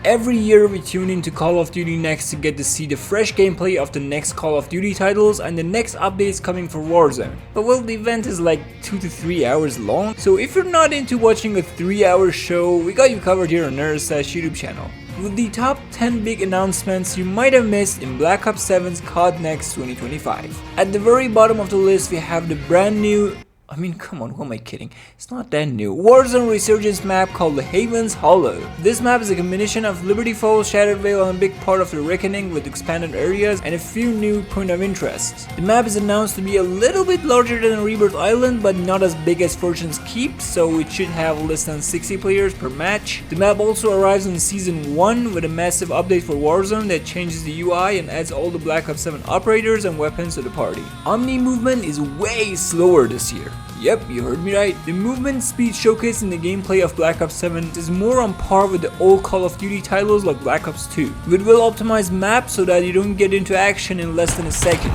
Every year we tune into Call of Duty Next to get to see the fresh gameplay of the next Call of Duty titles and the next updates coming for Warzone. But well, the event is like 2 to 3 hours long, so if you're not into watching a 3-hour show, we got you covered here on Nerd's YouTube channel. With the top 10 big announcements you might have missed in Black Ops 7's COD Next 2025. At the very bottom of the list we have the brand new, come on, who am I kidding? It's not that new. Warzone Resurgence map called the Haven's Hollow. This map is a combination of Liberty Falls, Shattered Vale, and a big part of the Reckoning with expanded areas and a few new point of interest. The map is announced to be a little bit larger than Rebirth Island, but not as big as Fortune's Keep, so it should have less than 60 players per match. The map also arrives in Season 1 with a massive update for Warzone that changes the UI and adds all the Black Ops 7 operators and weapons to the party. Omni movement is way slower this year. Yep, you heard me right. The movement speed showcased in the gameplay of Black Ops 7 is more on par with the old Call of Duty titles like Black Ops 2, with well-optimized maps so that you don't get into action in less than a second.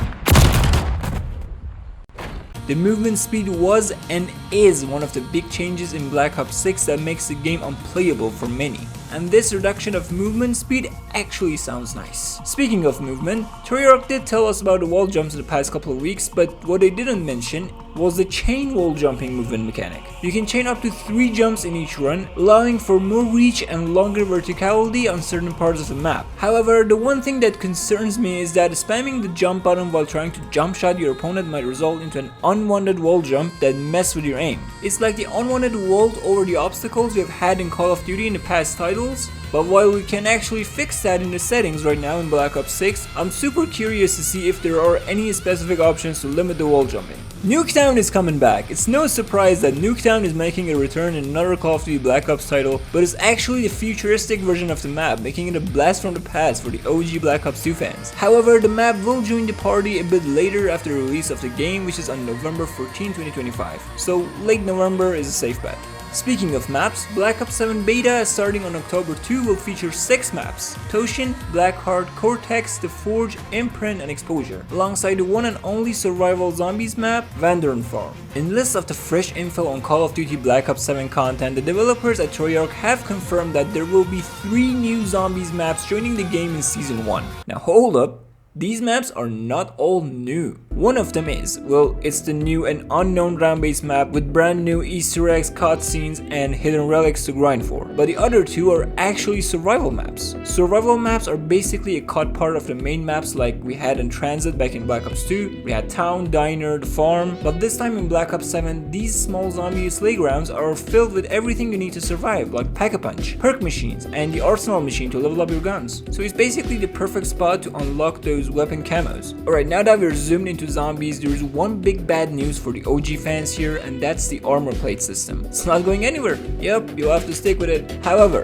The movement speed was and is one of the big changes in Black Ops 6 that makes the game unplayable for many. And this reduction of movement speed actually sounds nice. Speaking of movement, Treyarch did tell us about the wall jumps in the past couple of weeks, but what they didn't mention was the chain wall jumping movement mechanic. You can chain up to 3 jumps in each run, allowing for more reach and longer verticality on certain parts of the map. However, the one thing that concerns me is that spamming the jump button while trying to jump shot your opponent might result into an unwanted wall jump that mess with your aim. It's like the unwanted vault over the obstacles we have had in Call of Duty in the past titles. But while we can actually fix that in the settings right now in Black Ops 6, I'm super curious to see if there are any specific options to limit the wall jumping. Nuketown is coming back. It's no surprise that Nuketown is making a return in another Call of Duty Black Ops title, but it's actually the futuristic version of the map, making it a blast from the past for the OG Black Ops 2 fans. However, the map will join the party a bit later after the release of the game, which is on November 14, 2025. So late November is a safe bet. Speaking of maps, Black Ops 7 Beta starting on October 2 will feature 6 maps: Toshin, Blackheart, Cortex, The Forge, Imprint, and Exposure, alongside the one and only survival zombies map, Vanderon Farm. In list of the fresh info on Call of Duty Black Ops 7 content, the developers at Treyarch have confirmed that there will be 3 new zombies maps joining the game in Season 1. Now hold up. These maps are not all new. One of them is, well, it's the new and unknown round-based map with brand new Easter eggs, cutscenes, and hidden relics to grind for. But the other 2 are actually survival maps. Survival maps are basically a cut part of the main maps like we had in Transit back in Black Ops 2. We had Town, Diner, the Farm, but this time in Black Ops 7, these small zombie playgrounds are filled with everything you need to survive, like Pack-a-Punch, perk machines, and the arsenal machine to level up your guns. So it's basically the perfect spot to unlock those weapon camos. Alright, now that we're zoomed into zombies, there's one big bad news for the OG fans here, and that's the armor plate system. It's not going anywhere. Yep, you'll have to stick with it. However,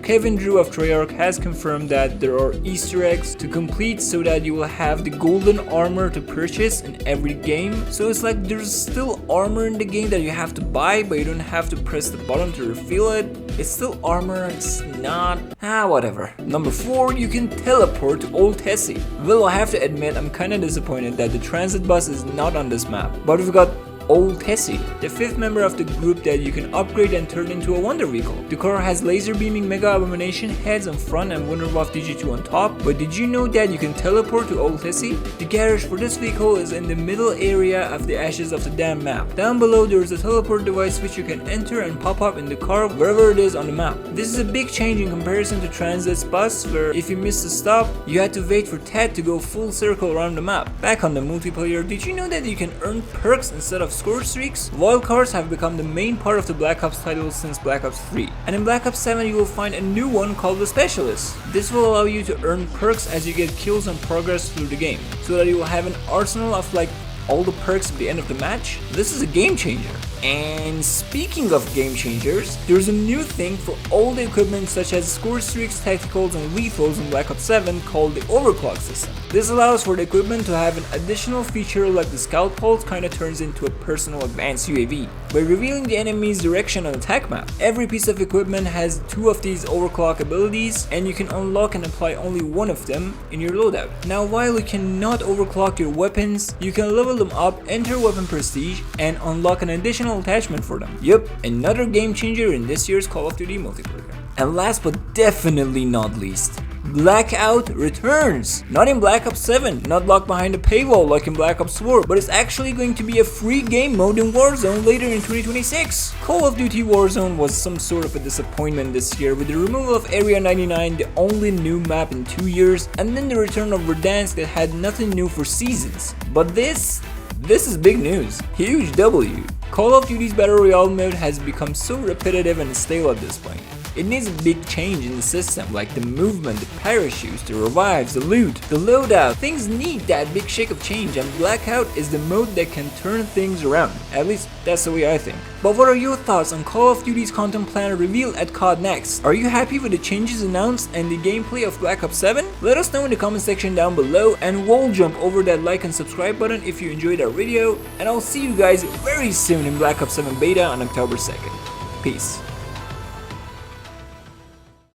Kevin Drew of Treyarch has confirmed that there are Easter eggs to complete so that you will have the golden armor to purchase in every game. So it's like there's still armor in the game that you have to buy, but you don't have to press the button to refill it. It's still armor, it's not... whatever. Number 4, you can teleport to Old Tessie. Well, I have to admit, I'm kinda disappointed that the transit bus is not on this map, but we've got Old Tessie, the 5th member of the group that you can upgrade and turn into a wonder vehicle. The car has laser beaming Mega Abomination heads on front and Wunderwaffe DG2 on top, but did you know that you can teleport to Old Tessie? The garage for this vehicle is in the middle area of the ashes of the damn map. Down below there is a teleport device which you can enter and pop up in the car wherever it is on the map. This is a big change in comparison to Transit's bus, where if you missed a stop, you had to wait for Ted to go full circle around the map. Back on the multiplayer, did you know that you can earn perks instead of score streaks? Wildcards have become the main part of the Black Ops title since Black Ops 3. And in Black Ops 7 you will find a new one called the Specialist. This will allow you to earn perks as you get kills and progress through the game, so that you will have an arsenal of like all the perks at the end of the match. This is a game changer. And speaking of game changers, there's a new thing for all the equipment such as score streaks, tacticals, and lethals in Black Ops 7 called the overclock system. This allows for the equipment to have an additional feature like the scout pulse kinda turns into a personal advanced UAV. By revealing the enemy's direction on the attack map, every piece of equipment has 2 of these overclock abilities, and you can unlock and apply only one of them in your loadout. Now while you cannot overclock your weapons, you can level them up, enter weapon prestige, and unlock an additional attachment for them. Yup, another game changer in this year's Call of Duty multiplayer. And last but definitely not least, Blackout returns! Not in Black Ops 7, not locked behind a paywall like in Black Ops 4, but it's actually going to be a free game mode in Warzone later in 2026. Call of Duty Warzone was some sort of a disappointment this year with the removal of Area 99, the only new map in 2 years, and then the return of Verdansk that had nothing new for seasons. But this is big news. Huge W. Call of Duty's Battle Royale mode has become so repetitive and stale at this point. It needs a big change in the system, like the movement, the parachutes, the revives, the loot, the loadout. Things need that big shake of change, and Blackout is the mode that can turn things around. At least that's the way I think. But what are your thoughts on Call of Duty's content plan reveal at COD Next? Are you happy with the changes announced and the gameplay of Black Ops 7? Let us know in the comment section down below, and we'll jump over that like and subscribe button if you enjoyed our video, and I'll see you guys very soon in Black Ops 7 beta on October 2nd. Peace.